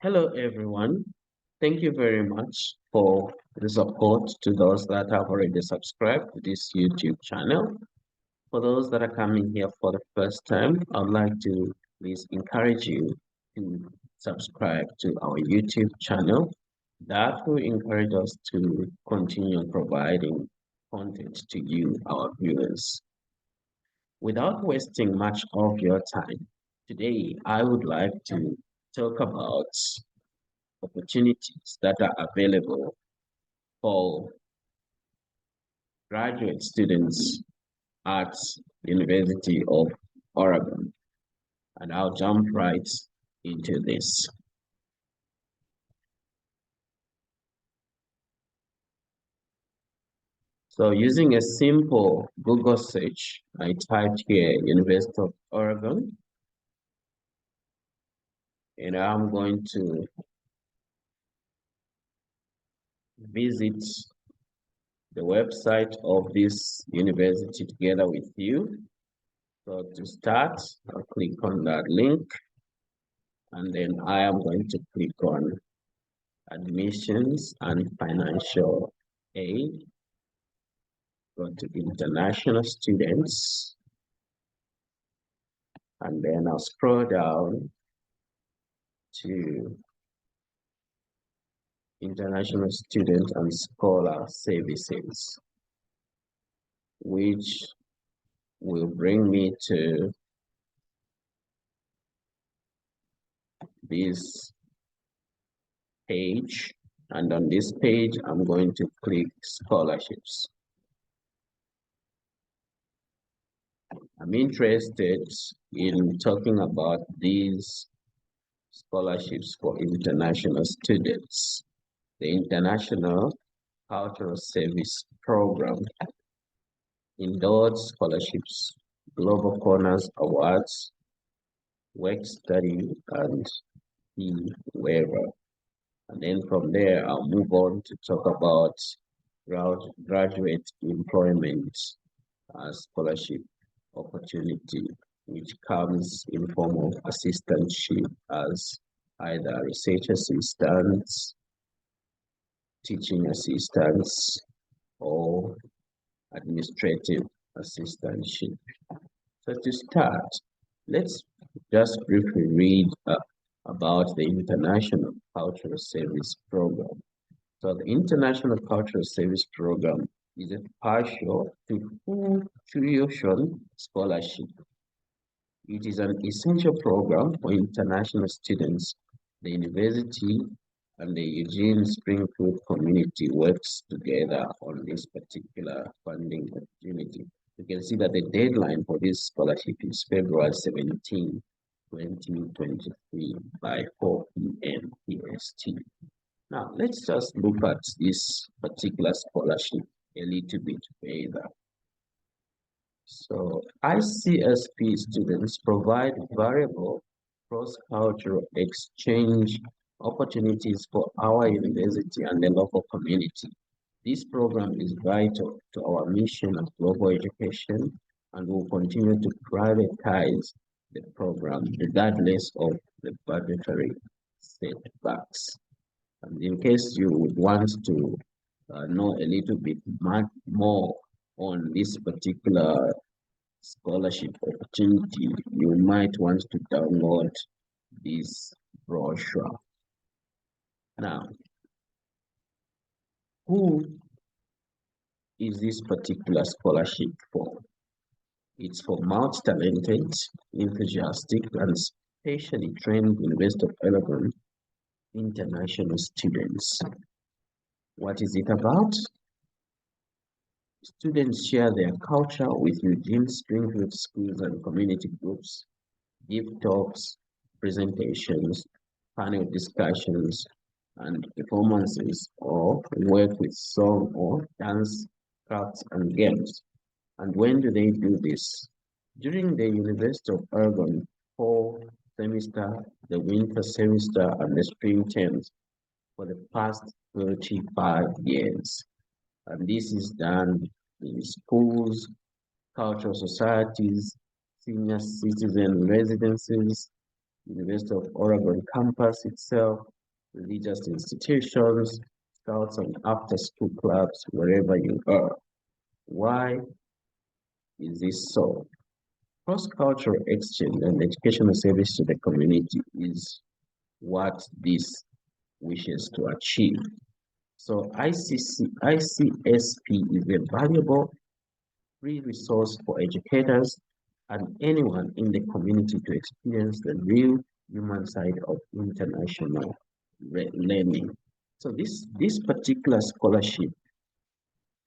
Hello, everyone. Thank you very much for the support to those that have already subscribed to this YouTube channel. For those that are coming here for the first time, I'd like to please encourage you to subscribe to our YouTube channel. That will encourage us to continue providing content to you, our viewers. Without wasting much of your time, today I would like to talk about opportunities that are available for graduate students at University of Oregon. And I'll jump right into this. So using a simple Google search, I typed here University of Oregon, and I'm going to visit the website of this university together with you. So to start, I'll click on that link, and then I am going to click on admissions and financial aid. Go to international students, and then I'll scroll down to international student and scholar services, which will bring me to this page. And on this page, I'm going to click scholarships. I'm interested in talking about these scholarships for international students. The International Cultural Service Program, Endowed Scholarships, Global Corners Awards, Work Study, and the waiver. And then from there, I'll move on to talk about graduate employment scholarship opportunity, which comes in form of assistantship as either research assistants, teaching assistants, or administrative assistantship. So to start, let's just briefly read about the International Cultural Service Program. So the International Cultural Service Program is a partial to full tuition scholarship. It is an essential program for international students. The university and the Eugene Springfield community works together on this particular funding opportunity. You can see that the deadline for this scholarship is February 17, 2023 by 4 p.m. PST. Now, let's just look at this particular scholarship a little bit further. So, ICSP students provide variable cross-cultural exchange opportunities for our university and the local community. This program is vital to our mission of global education and will continue to prioritize the program regardless of the budgetary setbacks. And in case you would want to know a little bit more on this particular scholarship opportunity, you might want to download this brochure. Now, who is this particular scholarship for? It's for multi-talented, enthusiastic, and specially trained University of Oregon international students. What is it about? Students share their culture with Eugene Springfield schools and community groups, give talks, presentations, panel discussions, and performances, or work with song or dance, crafts, and games. And when do they do this? During the University of Oregon fall semester, the winter semester, and the spring terms for the past 35 years. And this is done in schools, cultural societies, senior citizen residences, University of Oregon campus itself, religious institutions, scouts and after-school clubs, wherever you are. Why is this so? Cross-cultural exchange and educational service to the community is what this wishes to achieve. So ICSP is a valuable free resource for educators and anyone in the community to experience the real human side of international learning. So this particular scholarship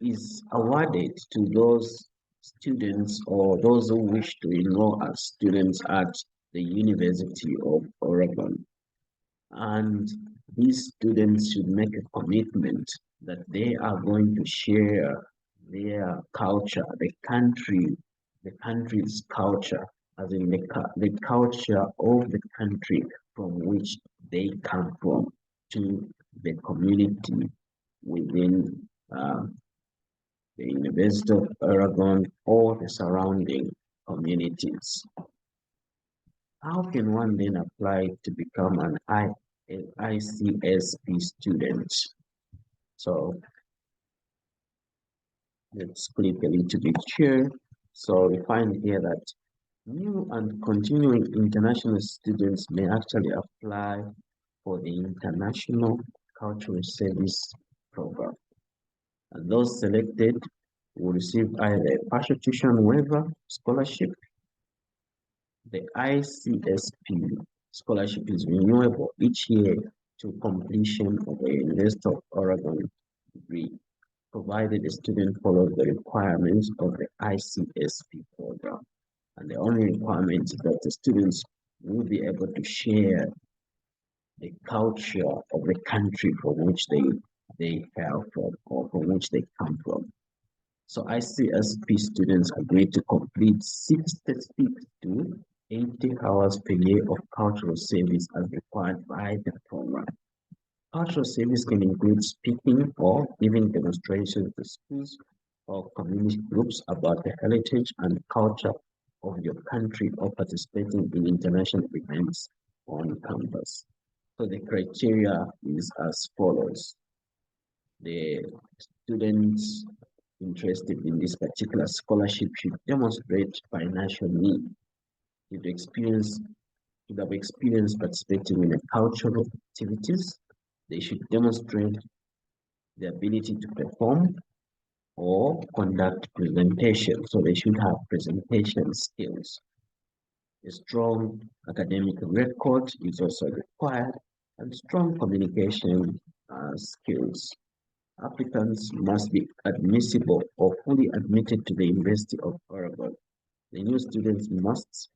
is awarded to those students or those who wish to enroll as students at the University of Oregon. And these students should make a commitment that they are going to share their culture, the country's culture, as in the culture of the country from which they come from, to the community within the University of Oregon or the surrounding communities. How can one then apply to become an ICSP student? So let's click a little bit here. So we find here that new and continuing international students may actually apply for the International Cultural Service Program. And those selected will receive either a partial tuition waiver scholarship. The ICSP scholarship is renewable each year to completion of a University of Oregon degree, provided the student follows the requirements of the ICSP program. And the only requirement is that the students will be able to share the culture of the country from which they hail from or from which they come from. So ICSP students agreed to complete 66 to 80 hours per year of cultural service as required by the program. Cultural service can include speaking or giving demonstrations to schools or community groups about the heritage and culture of your country or participating in international events on campus. So the criteria is as follows. The students interested in this particular scholarship should demonstrate financial need, should have experience participating in cultural activities. They should demonstrate the ability to perform or conduct presentation. So they should have presentation skills. A strong academic record is also required, and strong communication skills. Applicants must be admissible or fully admitted to the University of Oregon. The new students must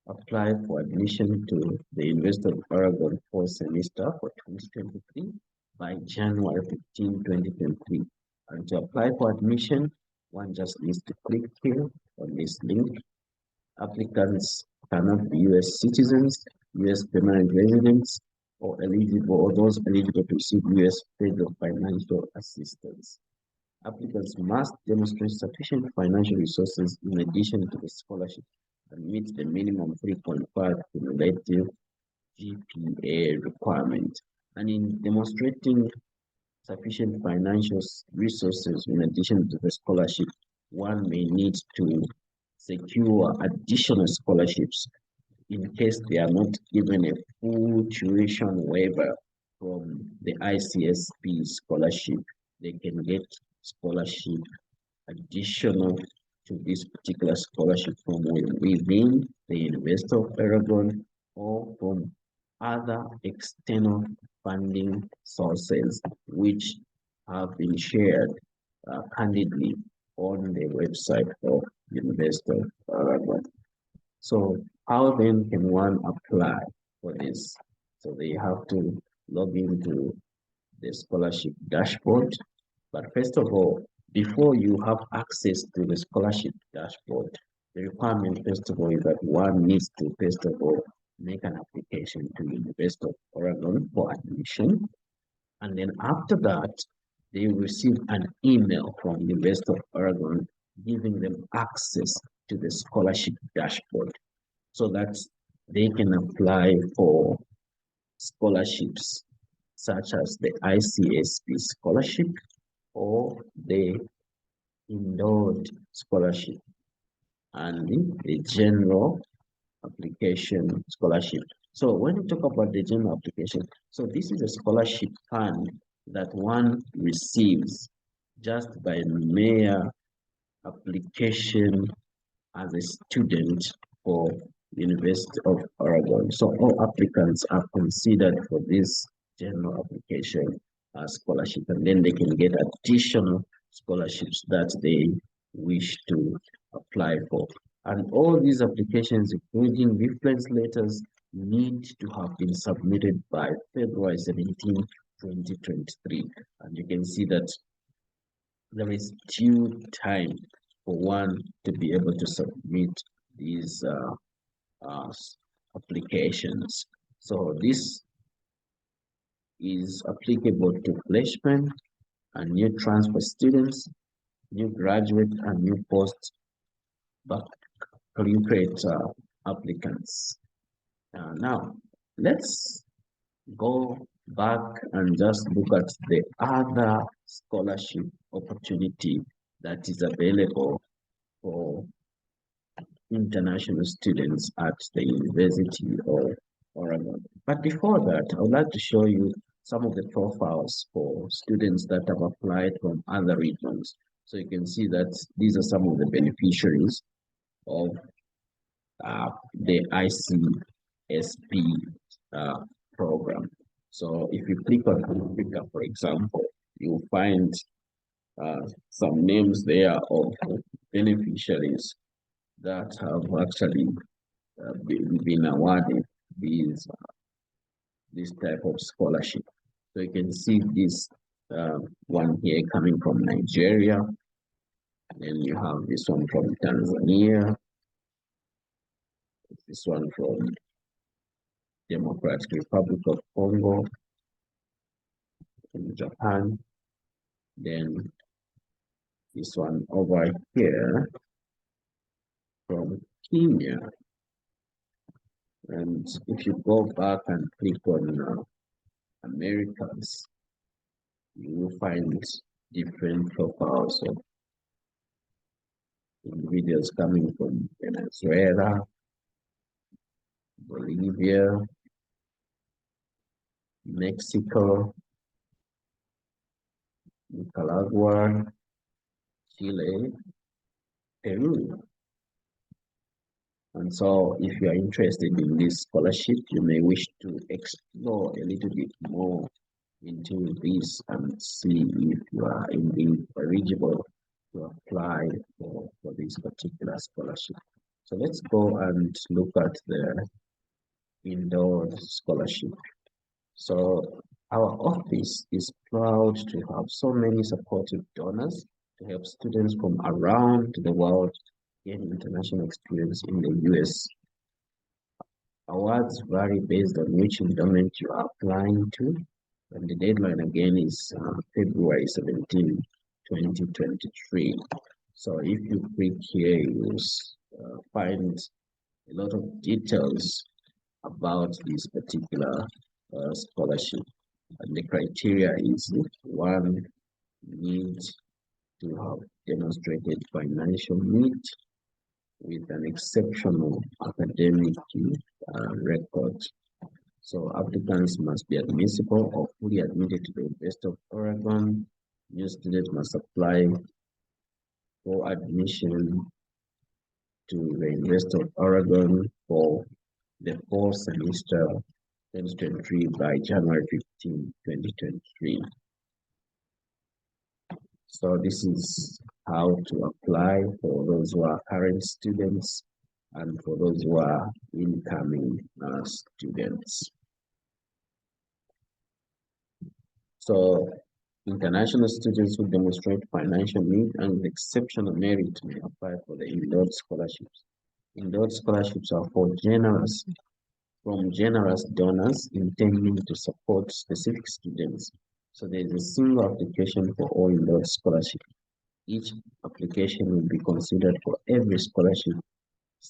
apply for admission to the University of Oregon fall semester for 2023 by January 15, 2023. And to apply for admission, one just needs to click here on this link. Applicants cannot be U.S. citizens, U.S. permanent residents, or those eligible to receive U.S. federal financial assistance. Applicants must demonstrate sufficient financial resources in addition to the scholarship and meet the minimum 3.5 cumulative GPA requirement. And in demonstrating sufficient financial resources in addition to the scholarship, one may need to secure additional scholarships in case they are not given a full tuition waiver from the ICSP scholarship. They can get scholarship additional to this particular scholarship from within the University of Oregon or from other external funding sources which have been shared candidly on the website of University of Oregon. So how then can one apply for this? So they have to log into the scholarship dashboard. But first of all, before you have access to the scholarship dashboard, the requirement, first of all, is that one needs to, first of all, make an application to the University of Oregon for admission. And then after that, they receive an email from the University of Oregon giving them access to the scholarship dashboard. So that they can apply for scholarships such as the ICSP scholarship or the endowed scholarship and the general application scholarship. So when we talk about the general application, so this is a scholarship fund that one receives just by mere application as a student for University of Oregon. So all applicants are considered for this general application scholarship, and then they can get additional scholarships that they wish to apply for. And all these applications, including reference letters, need to have been submitted by February 17, 2023. And you can see that there is due time for one to be able to submit these uh, applications. So this is applicable to freshmen and new transfer students, new graduate and new postgraduate applicants. Now, let's go back and just look at the other scholarship opportunity that is available for international students at the University of Oregon. But before that, I would like to show you some of the profiles for students that have applied from other regions. So you can see that these are some of the beneficiaries of the ICSP program. So if you click on Africa, for example, you'll find some names there of beneficiaries that have actually been awarded this type of scholarship. So you can see this one here coming from Nigeria, then you have this one from Tanzania, this one from Democratic Republic of Congo, from Japan, then this one over here from Kenya. And if you go back and click on Americans, you will find different profiles of individuals coming from Venezuela, Bolivia, Mexico, Nicaragua, Chile, Peru. And so if you are interested in this scholarship, you may wish to explore a little bit more into this and see if you are indeed eligible to apply for this particular scholarship. So let's go and look at the endowed scholarship. So our office is proud to have so many supportive donors to help students from around the world gain international experience in the US. Awards vary based on which endowment you are applying to, and the deadline again is February 17, 2023. So if you click here, you find a lot of details about this particular scholarship. And the criteria is if one needs to have demonstrated financial need with an exceptional academic record. So applicants must be admissible or fully admitted to the University of Oregon. New students must apply for admission to the University of Oregon for the fall semester 2023 by January 15, 2023. So this is how to apply for those who are current students and for those who are incoming students. So international students who demonstrate financial need and exceptional merit may apply for the endowed scholarships. Endowed scholarships are from generous donors intending to support specific students. So there is a single application for all endowed scholarships. Each application will be considered for every scholarship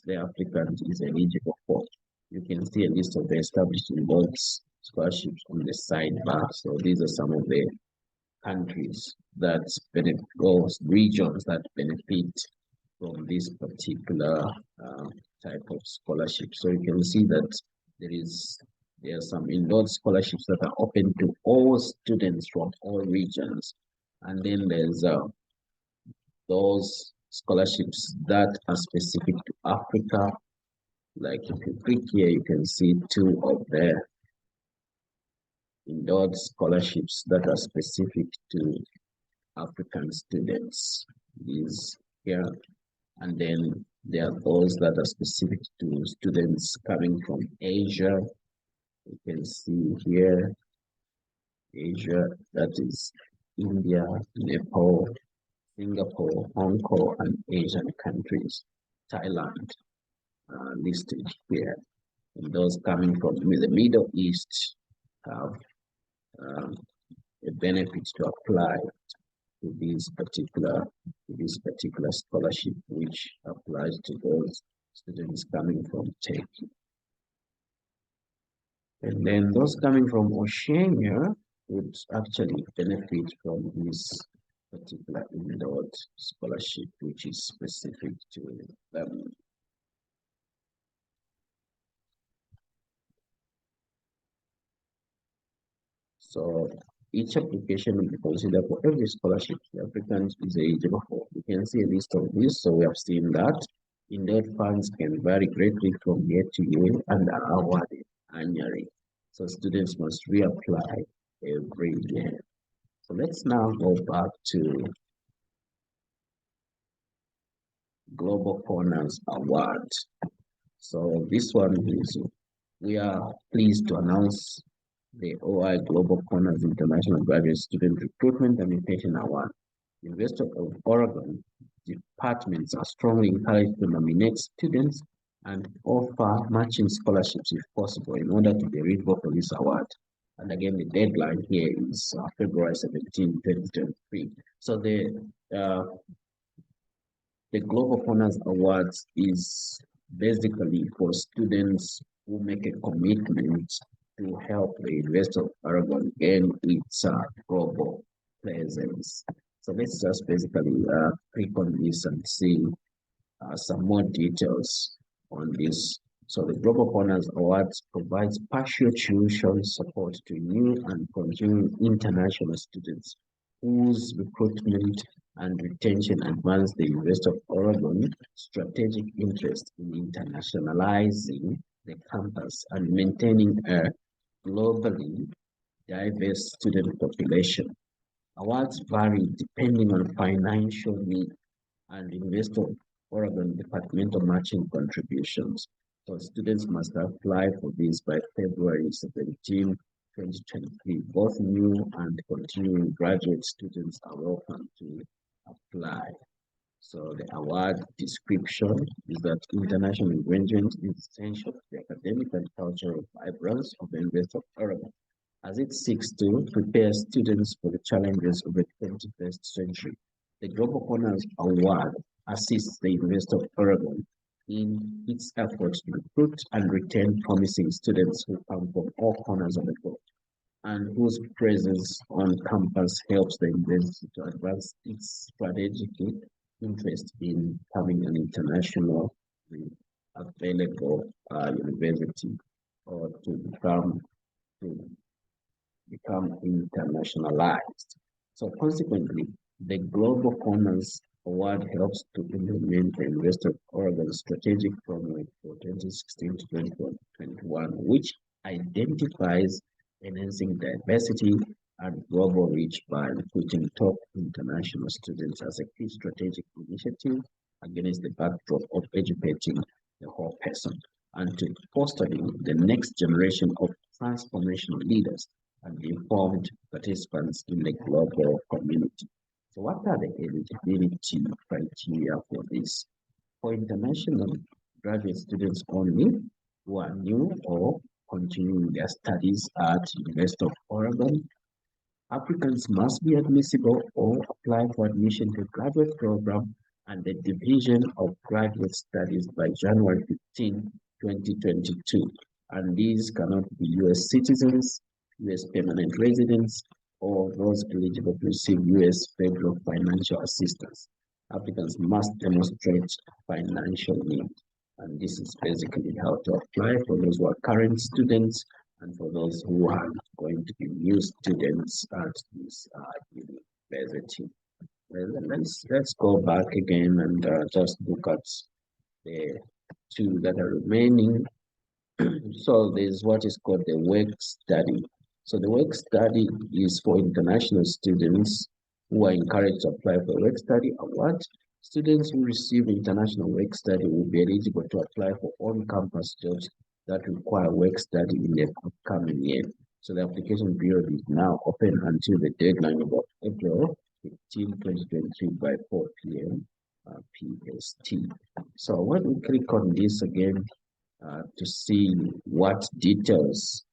the applicant is eligible for. You can see a list of the established rewards scholarships on the sidebar. So these are some of the countries that benefit, or regions that benefit from this particular type of scholarship. So you can see that there are some enrolled scholarships that are open to all students from all regions, and then there's those scholarships that are specific to Africa. Like if you click here, you can see two of the enrolled scholarships that are specific to African students. These here, and then there are those that are specific to students coming from Asia. You can see here, Asia, that is India, Nepal, Singapore, Hong Kong, and Asian countries. Thailand listed here. And those coming from the Middle East have a benefit to apply to this particular scholarship, which applies to those students coming from Turkey. And then those coming from Oceania would actually benefit from this particular endowed scholarship, which is specific to them. So each application will be considered for every scholarship the applicant is eligible for. You can see a list of this. So we have seen that endowed funds can vary greatly from year to year and are awarded annually. So students must reapply every year. So let's now go back to Global Corners Award. So this one is, we are pleased to announce the OI Global Corners International Graduate Student Recruitment and Retention Award. The University of Oregon departments are strongly encouraged to nominate students and offer matching scholarships if possible in order to be eligible for this award. And again, the deadline here is February 17, 2023. So the Global Honors Awards is basically for students who make a commitment to help the University of Oregon gain its global presence. So let's just basically click on this and see some more details on this. So the Global Honors Awards provides partial tuition support to new and continuing international students whose recruitment and retention advance the University of Oregon strategic interest in internationalizing the campus and maintaining a globally diverse student population. Awards vary depending on financial need and University of Oregon departmental matching contributions. So students must apply for this by February 17, 2023. Both new and continuing graduate students are welcome to apply. So the award description is that international engagement is essential to the academic and cultural vibrance of the University of Oregon, as it seeks to prepare students for the challenges of the 21st century. The Global Honors Award assists the University of Oregon in its efforts to recruit and retain promising students who come from all corners of the globe and whose presence on campus helps the university to advance its strategic interest in becoming an international available university, or to become internationalized. So consequently, the Global Commons Award helps to implement the University of Oregon strategic framework for 2016 to 2021, which identifies enhancing diversity and global reach by recruiting top international students as a key strategic initiative against the backdrop of educating the whole person and to fostering the next generation of transformational leaders and informed participants in the global community. So what are the eligibility criteria for this? For international graduate students only who are new or continuing their studies at University of Oregon, applicants must be admissible or apply for admission to graduate program and the Division of Graduate Studies by January 15, 2022, and these cannot be U.S. citizens, U.S. permanent residents, or those eligible to receive U.S. federal financial assistance. Applicants must demonstrate financial need, and this is basically how to apply for those who are current students and for those who are going to be new students at this university. Well, let's go back again and just look at the two that are remaining. So there's what is called the work study. So the work study is for international students who are encouraged to apply for work study award. Students who receive international work study will be eligible to apply for on-campus jobs that require work study in the upcoming year. So the application period is now open until the deadline of April 15, 2023 by 4 p.m. PST. So when we click on this again, to see what details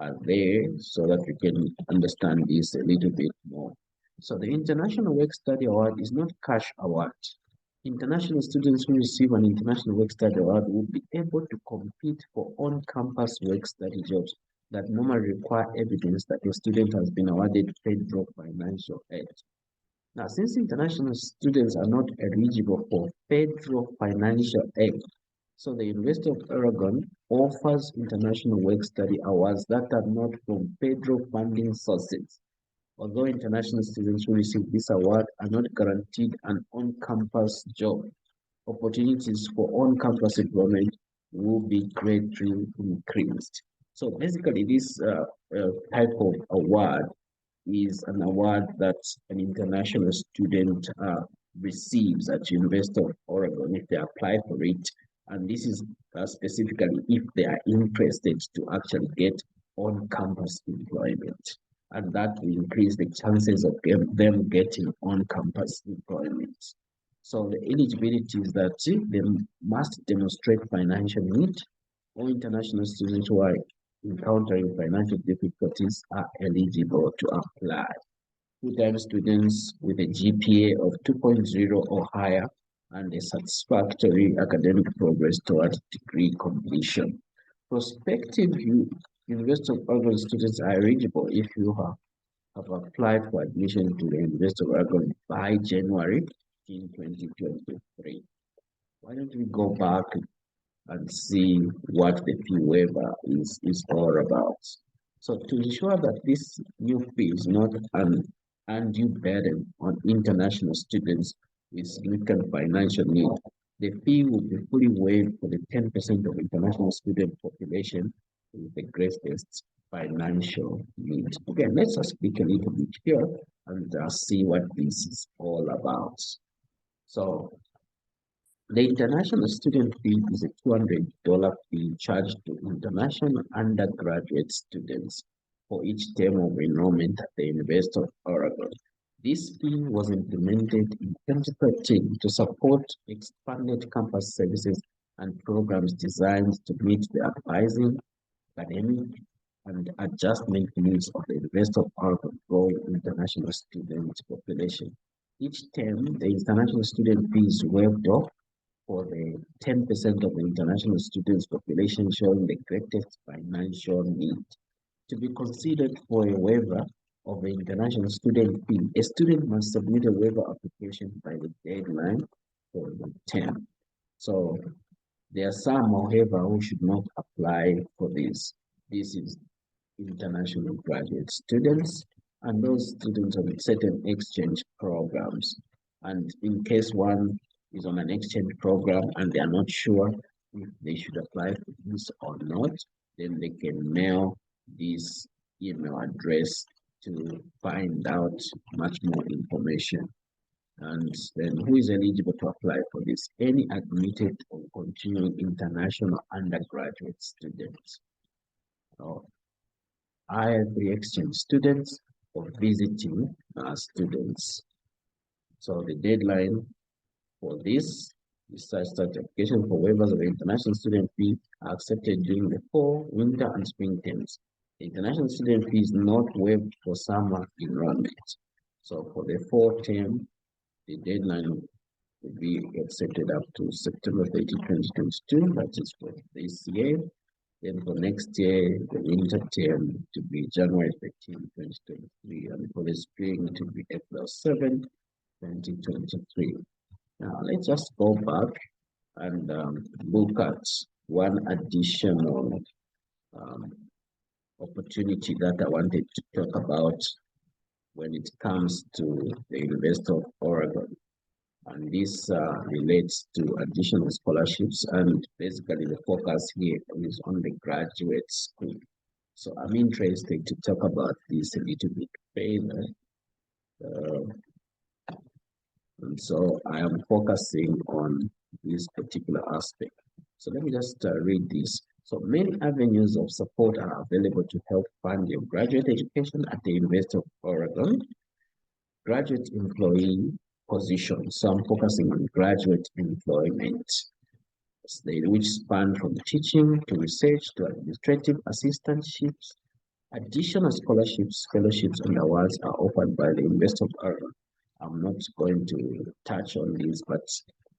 are there so that we can understand this a little bit more. So the International Work Study Award is not cash award. International students who receive an International Work Study Award will be able to compete for on-campus work study jobs that normally require evidence that the student has been awarded federal financial aid. Now, since international students are not eligible for federal financial aid, so the University of Oregon offers international work study awards that are not from federal funding sources. Although international students who receive this award are not guaranteed an on-campus job, opportunities for on-campus employment will be greatly increased. So basically, this type of award is an award that an international student receives at University of Oregon if they apply for it. And this is specifically if they are interested to actually get on-campus employment. And that will increase the chances of them getting on-campus employment. So the eligibility is that they must demonstrate financial need. All international students who are encountering financial difficulties are eligible to apply. Full-time students with a GPA of 2.0 or higher and a satisfactory academic progress towards degree completion. Prospective University of Oregon students are eligible if you have applied for admission to the University of Oregon by January 2023. Why don't we go back and see what the fee waiver is all about? So to ensure that this new fee is not an undue burden on international students with significant financial need, the fee will be fully waived for the 10% of international student population with the greatest financial need. Again, let's speak a little bit here and see what this is all about. So the international student fee is a $200 fee charged to international undergraduate students for each term of enrollment at the University of Oregon. This fee was implemented in 2013 to support expanded campus services and programs designed to meet the advising, academic, and adjustment needs of the University of Oregon growing international student population. Each term, the international student fee is waived off for the 10% of the international students population showing the greatest financial need. To be considered for a waiver of the international student fee, a student must submit a waiver application by the deadline for the term. So there are some, however, who should not apply for this. This is international graduate students and those students on certain exchange programs. And in case one is on an exchange program and they are not sure if they should apply for this or not, then they can mail this email address to find out much more information. And then who is eligible to apply for this? Any admitted or continuing international undergraduate students, or either exchange students or visiting students. So the deadline for this research certification for waivers of the international student fee are accepted during the fall, winter, and spring terms. The international student fee is not waived for summer enrollment. So for the fall term, the deadline will be accepted up to September 30, 2022. That is for this year. Then for next year, the winter term to be January 13, 2023, and for the spring to be April 7, 2023. Now, let's just go back and look at one additional um, opportunity that I wanted to talk about when it comes to the University of Oregon. And this relates to additional scholarships, and basically the focus here is on the graduate school. So I'm interested to talk about this a little bit further. Uh, and so I am focusing on this particular aspect. So let me just read this. So many avenues of support are available to help fund your graduate education at the University of Oregon. Graduate employee positions. So I'm focusing on graduate employment, which span from teaching to research to administrative assistantships. Additional scholarships, fellowships, and awards are offered by the University of Oregon. I'm not going to touch on this, but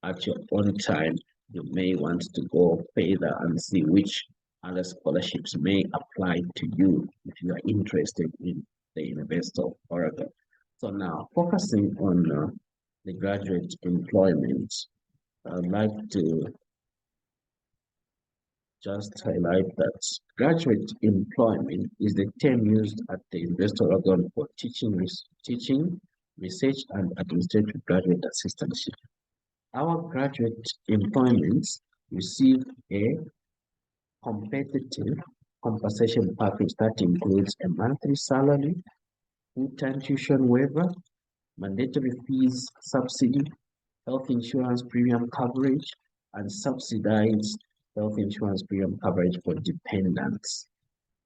at your own time, you may want to go further and see which other scholarships may apply to you if you are interested in the University of Oregon. So now, focusing on the graduate employment, I'd like to just highlight that graduate employment is the term used at the University of Oregon for teaching, research, and administrative graduate assistantship. Our graduate employments receive a competitive compensation package that includes a monthly salary, full-time tuition waiver, mandatory fees subsidy, health insurance premium coverage, and subsidized health insurance premium coverage for dependents.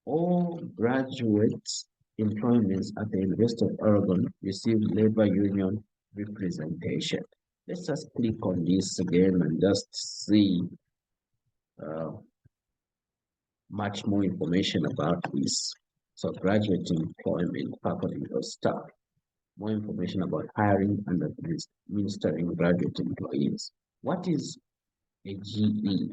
All graduate employments at the University of Oregon receive labor union representation. Let's just click on this again and just see uh, much more information about this. So graduate employment, faculty or staff. More information about hiring and administering graduate employees. What is a GE?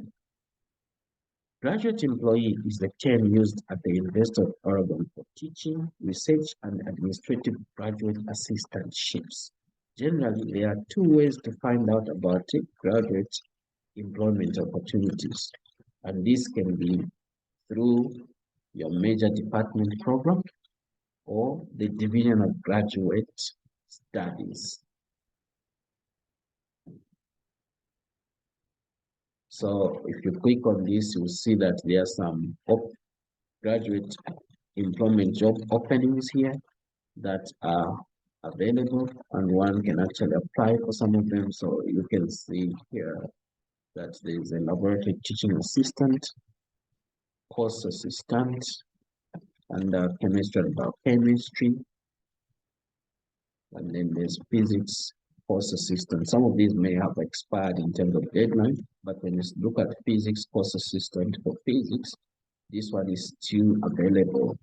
Graduate employee is the term used at the University of Oregon for teaching, research, and administrative graduate assistantships. Generally, there are two ways to find out about graduate employment opportunities, and this can be through your major department program or the Division of Graduate Studies. So if you click on this, you'll see that there are some graduate employment job openings here that are available, and one can actually apply for some of them. So you can see here that there is a laboratory teaching assistant, course assistant, and chemistry and biochemistry, and then there's physics course assistant. Some of these may have expired in terms of deadline, but when you look at physics course assistant for physics, this one is still available,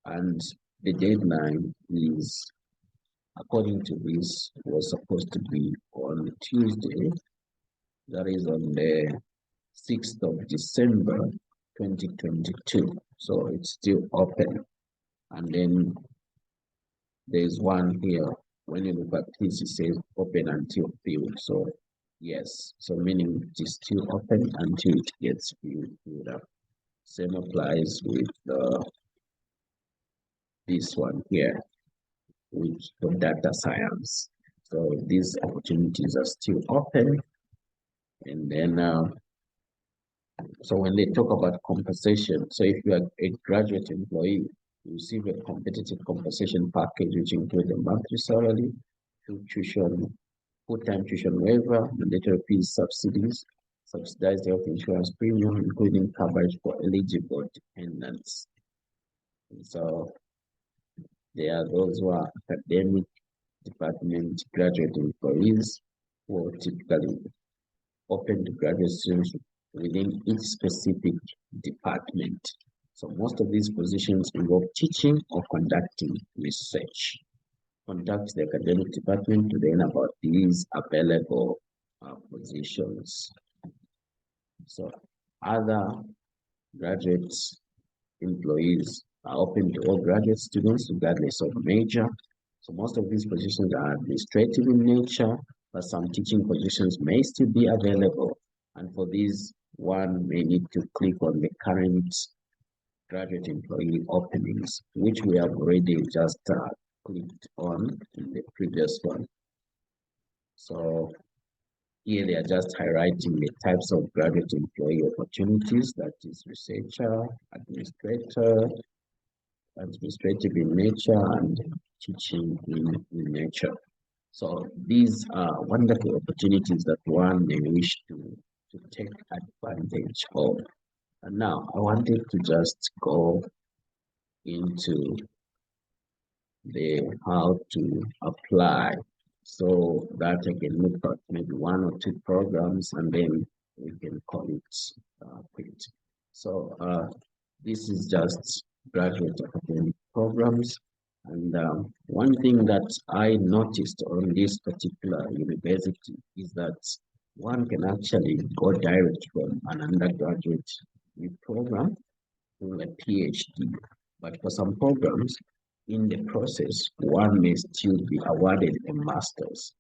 and the deadline is, according to this, was supposed to be on Tuesday, that is on the 6th of December 2022. So it's still open. And then there's one here. When you look at this, it says open until filled. So yes, so meaning it is still open until it gets filled up. Same applies with this one here, which for data science. So these opportunities are still open. And then, so when they talk about compensation, so if you are a graduate employee, you receive a competitive compensation package, which includes a monthly salary, tuition, full-time tuition waiver, mandatory fees subsidies, subsidized health insurance premium, including coverage for eligible dependents. And so there are those who are academic department graduate employees who are typically open to graduate students within each specific department. So most of these positions involve teaching or conducting research. Contact the academic department to learn about these available positions. So other graduate employees are open to all graduate students, regardless of major. So most of these positions are administrative in nature, but some teaching positions may still be available. And for these, one may need to click on the current graduate employee openings, which we have already just clicked on in the previous one. So here they are just highlighting the types of graduate employee opportunities, that is researcher, administrative in nature, and teaching in nature. So these are wonderful opportunities that one may wish to take advantage of. And now I wanted to just go into the how to apply so that I can look at maybe one or two programs and then we can call it quit. So this is just graduate academic programs. And one thing that I noticed on this particular university is that one can actually go direct from an undergraduate program to a PhD. But for some programs, in the process, one may still be awarded a master's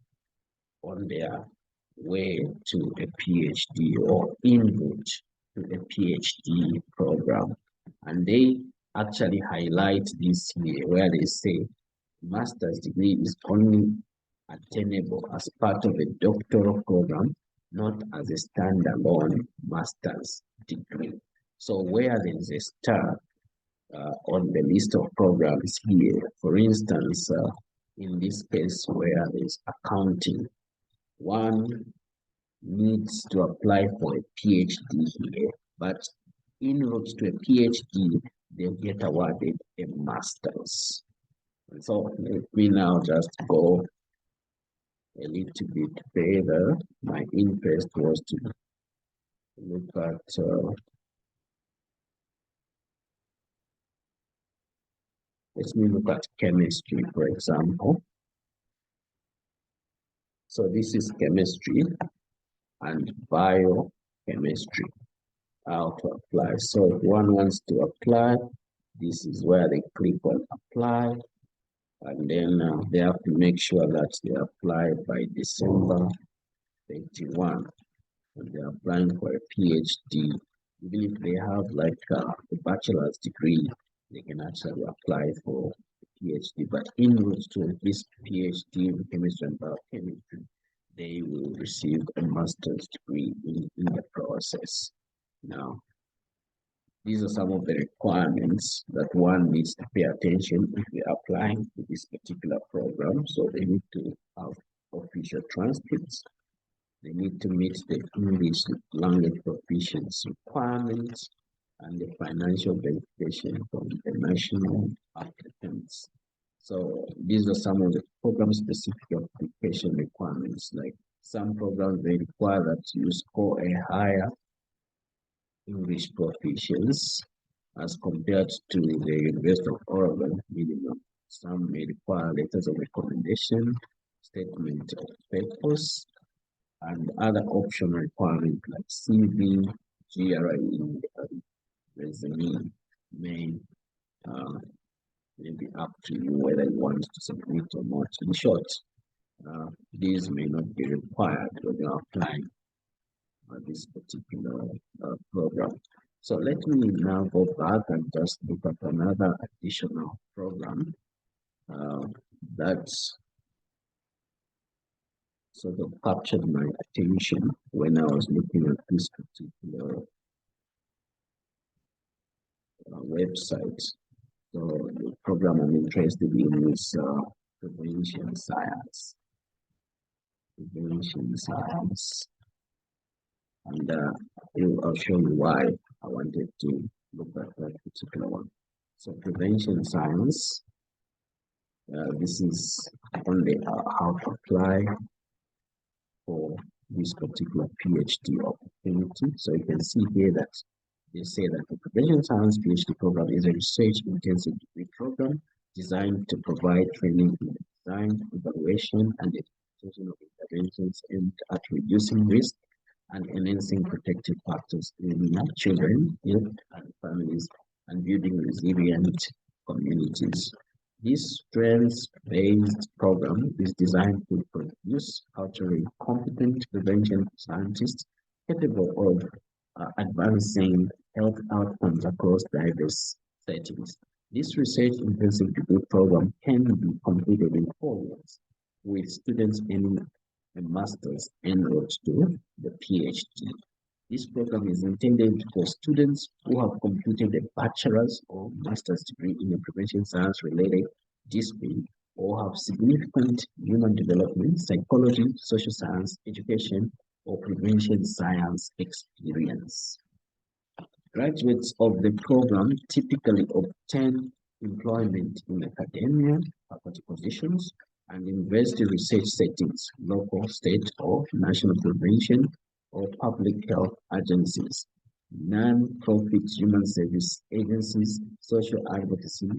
on their way to a PhD or en route to a PhD program. And they actually highlight this here where they say master's degree is only attainable as part of a doctoral program, not as a standalone master's degree. So where there is a star on the list of programs here, for instance, in this case where there's accounting, one needs to apply for a PhD here, but in route to a PhD, they'll get awarded a master's. And so let me now just go a little bit further. My interest was to look at let me look at chemistry, for example. So this is chemistry and biochemistry, how to apply. So if one wants to apply, this is where they click on apply, and then they have to make sure that they apply by December 31. And they're applying for a PhD. Even if they have like a bachelor's degree, they can actually apply for a PhD. But in route to this PhD in chemistry and biochemistry, they will receive a master's degree in the process. Now, these are some of the requirements that one needs to pay attention if they're applying to this particular program. So they need to have official transcripts. They need to meet the English language proficiency requirements and the financial verification from the national applicants. So these are some of the program-specific application requirements. Like some programs, they require that you score a higher English proficiency as compared to the University of Oregon minimum. Some may require letters of recommendation, statement of purpose, and other optional requirements like CV, GRE, resume may be up to you whether you want to submit or not. In short, these may not be required when you're applying for this particular program. So let me now go back and just look at another additional program that's sort of captured my attention when I was looking at this particular website. So the program I'm interested in is prevention science. Prevention science. And I'll show you why I wanted to look at that particular one. So prevention science, this is only how to apply for this particular PhD opportunity. So you can see here that they say that the prevention science PhD program is a research-intensive degree program designed to provide training in the design, evaluation, and implementation of interventions aimed at reducing risk and enhancing protective factors in children, youth, and families and building resilient communities. This strengths-based program is designed to produce culturally competent prevention scientists capable of advancing health outcomes across diverse settings. This research-intensive degree program can be completed in 4 years, with students earning a master's en route to the PhD. This program is intended for students who have completed a bachelor's or master's degree in a prevention science-related discipline or have significant human development, psychology, social science, education, or prevention science experience. Graduates of the program typically obtain employment in academia, faculty positions, and university research settings, local, state, or national prevention or public health agencies, non-profit human service agencies, social advocacy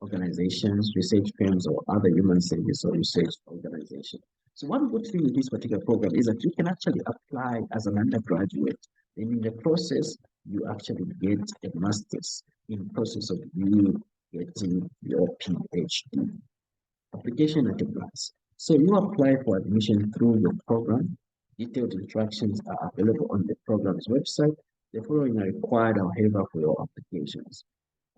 organizations, research firms, or other human service or research organizations. So one good thing with this particular program is that you can actually apply as an undergraduate. And in the process, you actually get a master's in process of you getting your PhD. Application at a glance. So you apply for admission through your program. Detailed instructions are available on the program's website. The following are required, however, for your applications: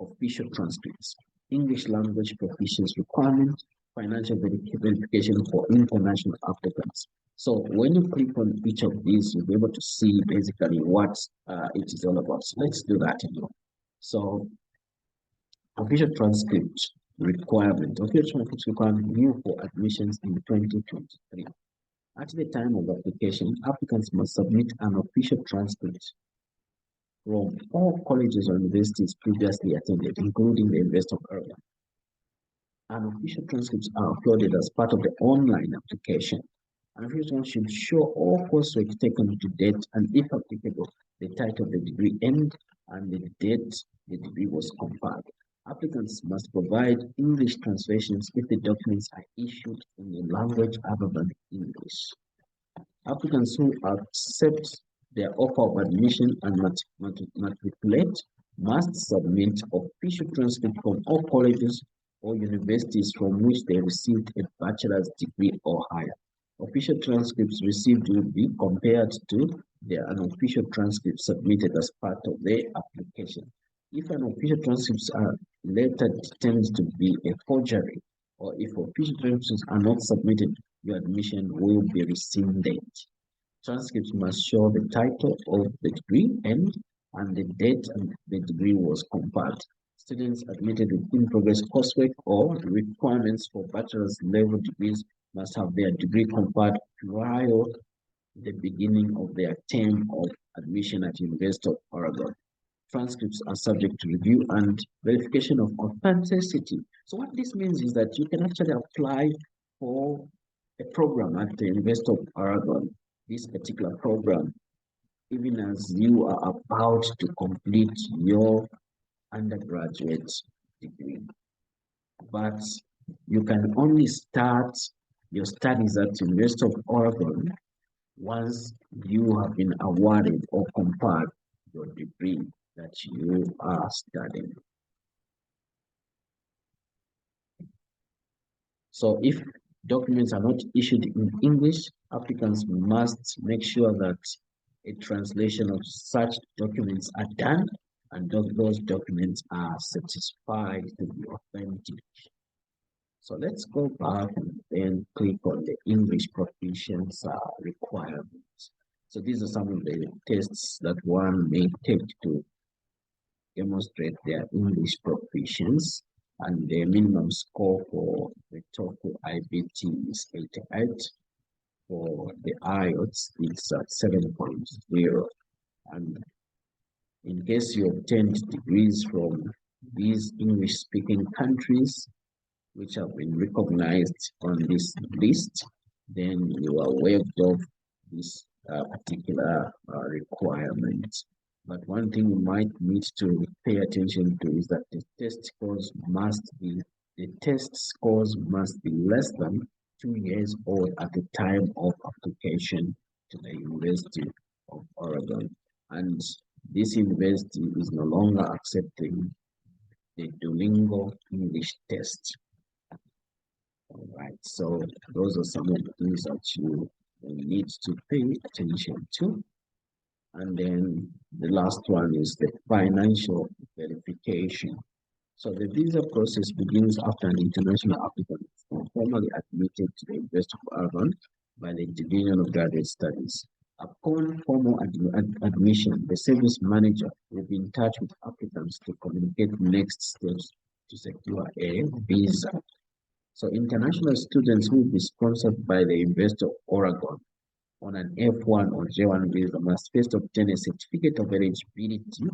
official transcripts, English language proficiency requirement, financial verification for international applicants. So when you click on each of these, you'll be able to see basically what it is all about. So let's do that again. So official transcript requirement. Official transcript requirement new for admissions in 2023. At the time of application, applicants must submit an official transcript from all colleges or universities previously attended, including the University of Oregon. And official transcripts are uploaded as part of the online application. An official transcript should show all coursework taken to date and, if applicable, the title of the degree and the date the degree was conferred. Applicants must provide English translations if the documents are issued in a language other than English. Applicants who accept their offer of admission and matriculate must submit official transcript from all colleges or universities from which they received a bachelor's degree or higher. Official transcripts received will be compared to the unofficial transcripts submitted as part of their application. If an official transcripts are later determined to be a forgery, or if official transcripts are not submitted, your admission will be rescinded. Transcripts must show the title of the degree and the date and the degree was conferred. Students admitted with in-progress coursework or requirements for bachelor's level degrees must have their degree conferred prior to the beginning of their term of admission at University of Oregon. Transcripts are subject to review and verification of authenticity. So what this means is that you can actually apply for a program at the University of Oregon, this particular program, even as you are about to complete your undergraduate degree. But you can only start your studies at the University of Oregon once you have been awarded or conferred your degree that you are studying. So if documents are not issued in English, applicants must make sure that a translation of such documents are done and those documents are certified to be authentic. So let's go back and then click on the English proficiency requirements. So these are some of the tests that one may take to demonstrate their English proficiency, and the minimum score for the TOEFL IBT is 88. For the IELTS, it's 7.0. And in case you obtained degrees from these English-speaking countries, which have been recognized on this list, then you are waived off this particular requirement. But one thing you might need to pay attention to is that the test scores must be less than 2 years old at the time of application to the University of Oregon. And this university is no longer accepting the Duolingo English test. All right, so those are some of the things that you need to pay attention to. And then the last one is the financial verification. So the visa process begins after an international applicant is formally admitted to the University of Oregon by the Division of Graduate Studies. Upon formal admission, the service manager will be in touch with applicants to communicate next steps to secure a visa. So international students will be sponsored by the University of Oregon on an F1 or J1 visa must first obtain a certificate of eligibility,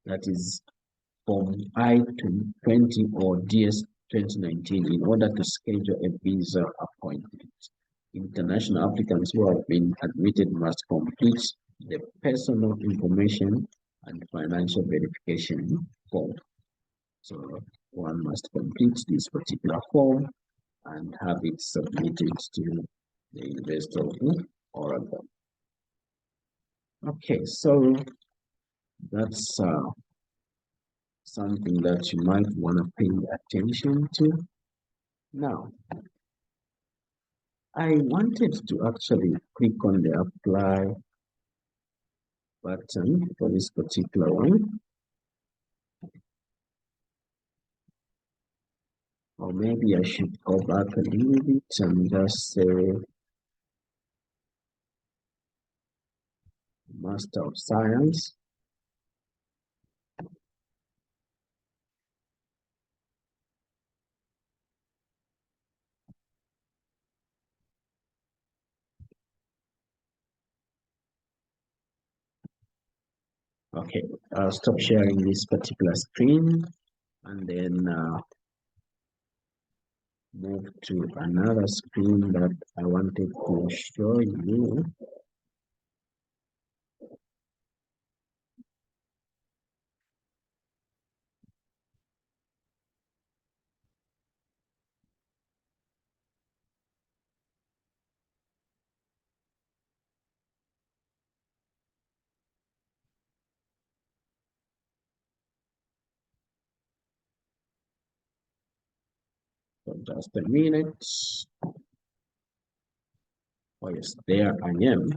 that is Form I-20 or DS 2019, in order to schedule a visa appointment. International applicants who have been admitted must complete the personal information and financial verification form. So one must complete this particular form and have it submitted to the University of Oregon. Okay, so that's something that you might want to pay attention to. Now, I wanted to actually click on the apply button for this particular one. Or maybe I should go back a little bit and just say Master of Science. Okay, I'll stop sharing this particular screen and then move to another screen that I wanted to show you. So just a minute. Oh yes, there I am.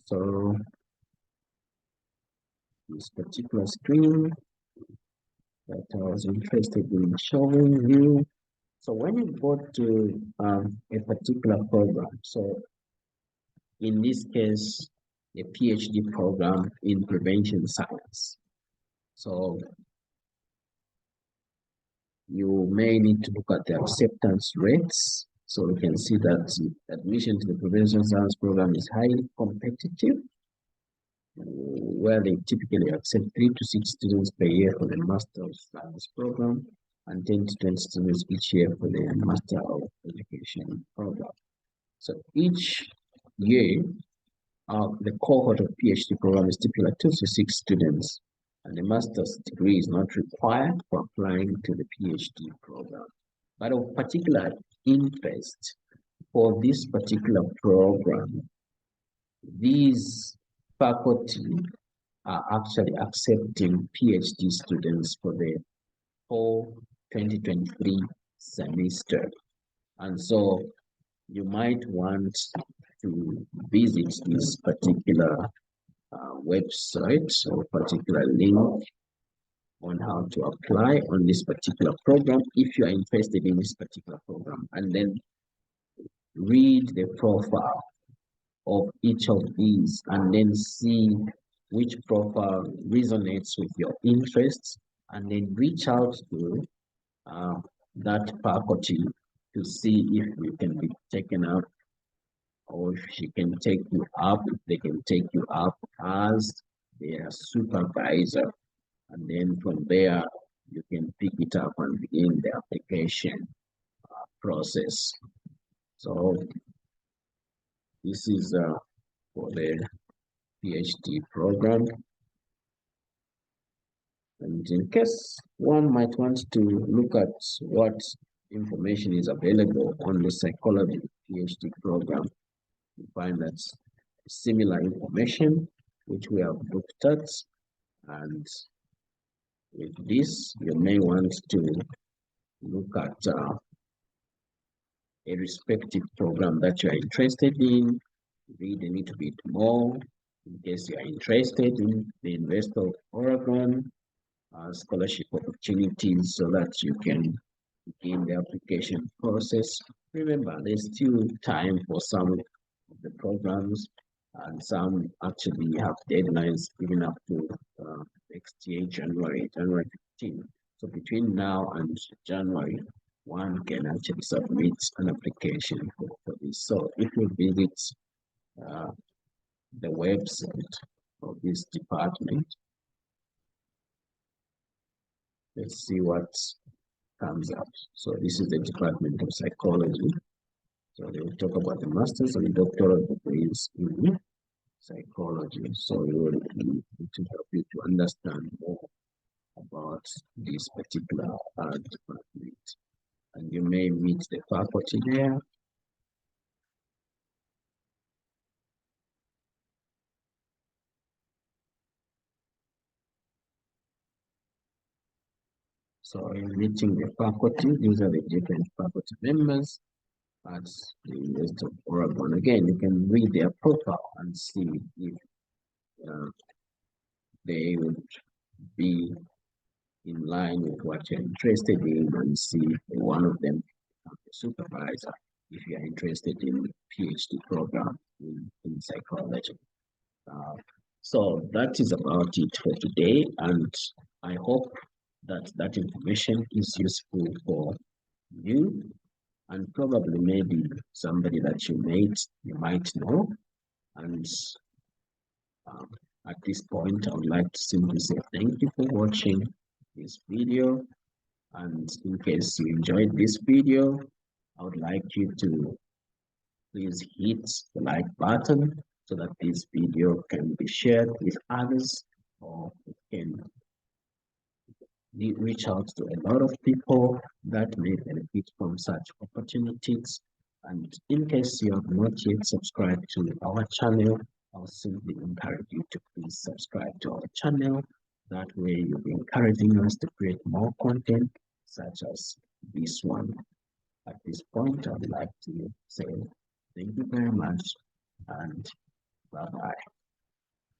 So this particular screen that I was interested in showing you. So when you go to a particular program, so in this case, a PhD program in prevention science. So you may need to look at the acceptance rates. So you can see that admission to the prevention science program is highly competitive, where they typically accept 3 to 6 students per year for the Master of Science program and 10 to 20 students each year for the Master of Education program. So each year, the cohort of PhD program is typically 2 to 6 students, and the master's degree is not required for applying to the PhD program. But of particular interest for this particular program, these faculty are actually accepting PhD students for the fall 2023 semester. And so you might want to visit this particular website or particular link on how to apply on this particular program if you are interested in this particular program, and then read the profile of each of these and then see which profile resonates with your interests, and then reach out to that faculty to see if you can be taken up, or if she can take you up, if they can take you up as their supervisor. And then from there, you can pick it up and begin the application process. So this is for the PhD program. And in case one might want to look at what information is available on the psychology PhD program, you find that similar information which we have looked at, And with this, you may want to look at a respective program that you are interested in, read a little bit more in case you are interested in the University of Oregon scholarship opportunities so that you can begin the application process. Remember, there's still time for some of the programs, and some actually have deadlines even up to next year, January 15th. So between now and January, one can actually submit an application for this. So if you visit uh, the website of this department, let's see what comes up. So this is the Department of Psychology. So they will talk about the master's and doctoral degrees in psychology. So it will be to help you to understand more about this particular department. And you may meet the faculty there. So in meeting the faculty, these are the different faculty members at the University of Oregon. Again, you can read their profile and see if uh, they would be in line with what you're interested in and see if one of them becomes a supervisor if you're interested in PhD program in psychology. Uh, so that is about it for today, and I hope that that information is useful for you and probably maybe somebody that you might know. And um, at this point, I would like to simply say thank you for watching this video. And in case you enjoyed this video, I would like you to please hit the like button so that this video can be shared with others, or it can reach out to a lot of people that may benefit from such opportunities. And in case you have not yet subscribed to our channel, I'll simply encourage you to please subscribe to our channel. That way you'll be encouraging us to create more content such as this one. At this point, I'd like to say thank you very much and bye-bye.